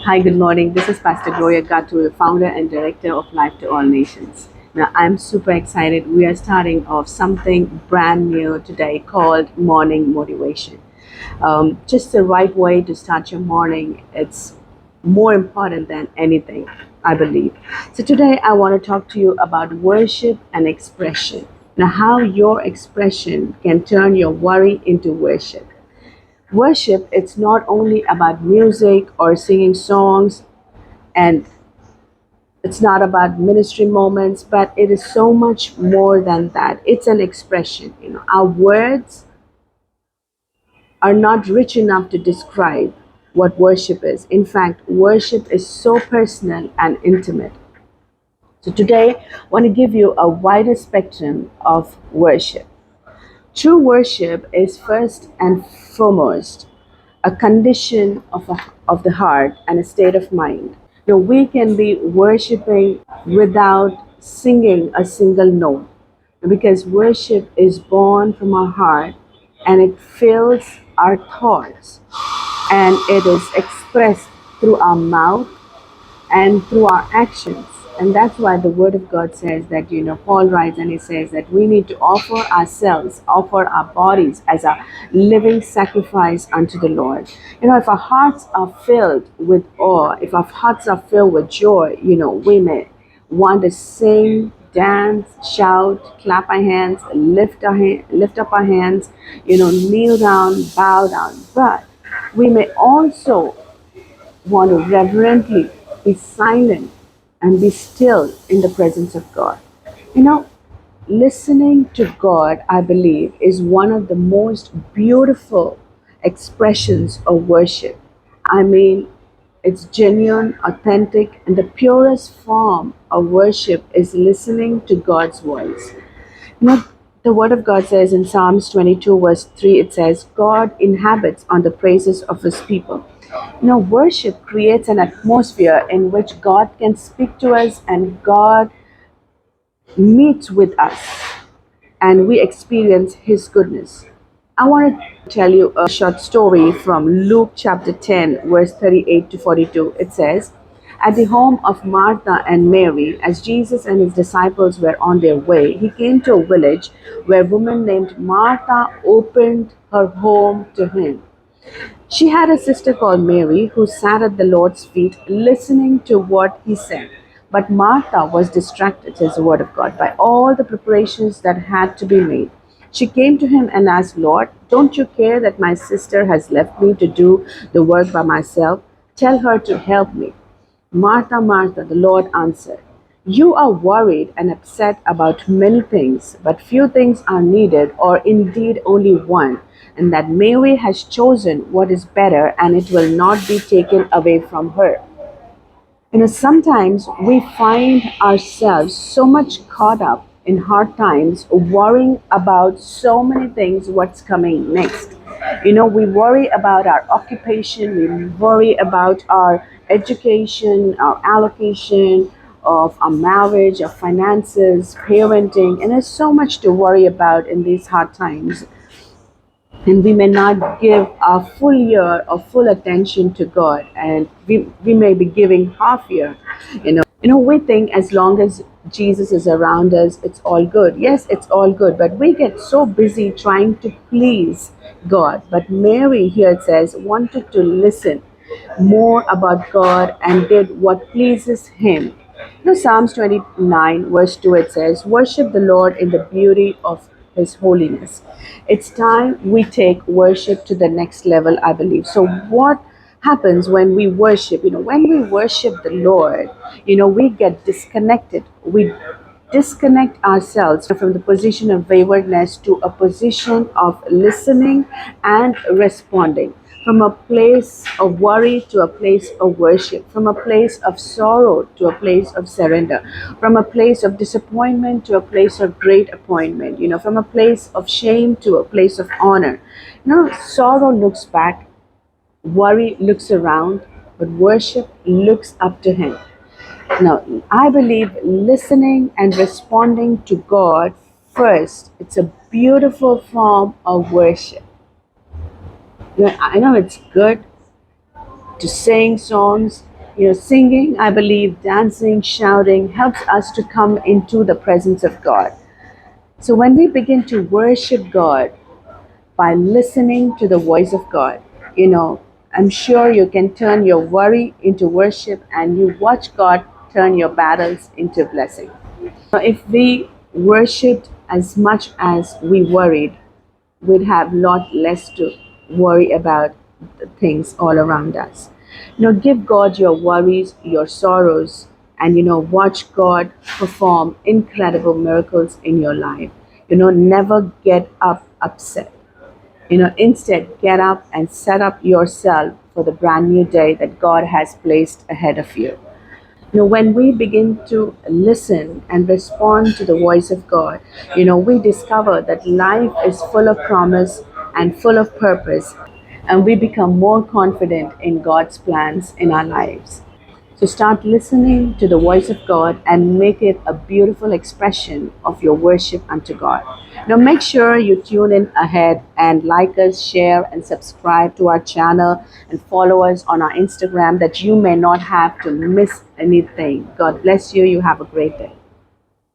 Hi, good morning. This is Pastor Gloria Gattu, founder and director of Life to All Nations. Now, I'm super excited. We are starting off something brand new today called morning motivation. Just the right way to start your morning. It's more important than anything, I believe. So, today I want to talk to you about worship and expression. Now, how your expression can turn your worry into worship. Worship, it's not only about music or singing songs, and it's not about ministry moments, but it is so much more than that. It's an expression. Our words are not rich enough to describe what worship is. In fact, worship is so personal and intimate. So today I want to give you a wider spectrum of worship. True worship is first and foremost a condition of the heart and a state of mind. We can be worshiping without singing a single note because worship is born from our heart and it fills our thoughts and it is expressed through our mouth and through our actions. And that's why the Word of God says that, Paul writes and he says that we need to offer ourselves, offer our bodies as a living sacrifice unto the Lord. If our hearts are filled with awe, if our hearts are filled with joy, we may want to sing, dance, shout, clap our hands, lift up our hands, kneel down, bow down. But we may also want to reverently be silent and be still in the presence of God. You know, Listening to God, I believe, is one of the most beautiful expressions of worship. I mean, it's genuine, authentic, and the purest form of worship is listening to God's voice. You know, the Word of God says in Psalms 22, verse 3, it says, God inhabits on the praises of His people. Worship creates an atmosphere in which God can speak to us and God meets with us and we experience His goodness. I want to tell you a short story from Luke chapter 10, verse 38 to 42. It says, at the home of Martha and Mary, as Jesus and his disciples were on their way, he came to a village where a woman named Martha opened her home to him. She had a sister called Mary who sat at the Lord's feet listening to what he said. But Martha was distracted, says the word of God, by all the preparations that had to be made. She came to him and asked, Lord, don't you care that my sister has left me to do the work by myself? Tell her to help me. Martha, Martha, the Lord answered, you are worried and upset about many things, but few things are needed, or indeed only one, and that Mary has chosen what is better, and it will not be taken away from her. Sometimes we find ourselves so much caught up in hard times, worrying about so many things, what's coming next. We worry about our occupation, we worry about our education, our allocation of our marriage, our finances, parenting, and there's so much to worry about in these hard times, and we may not give our full year or full attention to God, and we may be giving half year. We think as long as Jesus is around us, it's all good. Yes, it's all good, but we get so busy trying to please God. But Mary, here it says, wanted to listen more about God and did what pleases Him. Psalms 29, verse 2, it says, worship the Lord in the beauty of His holiness. It's time we take worship to the next level, I believe. So, what happens when we worship? When we worship the Lord, we get disconnected. We disconnect ourselves from the position of waywardness to a position of listening and responding, from a place of worry to a place of worship, from a place of sorrow to a place of surrender, from a place of disappointment to a place of great appointment, from a place of shame to a place of honor. Sorrow looks back, worry looks around, but worship looks up to Him. Now, I believe listening and responding to God first, it's a beautiful form of worship. I know it's good to sing songs, Singing, I believe, dancing, shouting helps us to come into the presence of God. So when we begin to worship God by listening to the voice of God, you know, I'm sure you can turn your worry into worship and you watch God turn your battles into blessing. If we worshipped as much as we worried, we'd have a lot less to worry about the things all around us. Give God your worries, your sorrows, and watch God perform incredible miracles in your life. Never get up upset. Instead, get up and set up yourself for the brand new day that God has placed ahead of you. When we begin to listen and respond to the voice of God, we discover that life is full of promise and full of purpose, and we become more confident in God's plans in our lives. So start listening to the voice of God and make it a beautiful expression of your worship unto God. Make sure you tune in ahead and like us, share, and subscribe to our channel and follow us on our Instagram that you may not have to miss anything. God bless you. You have a great day.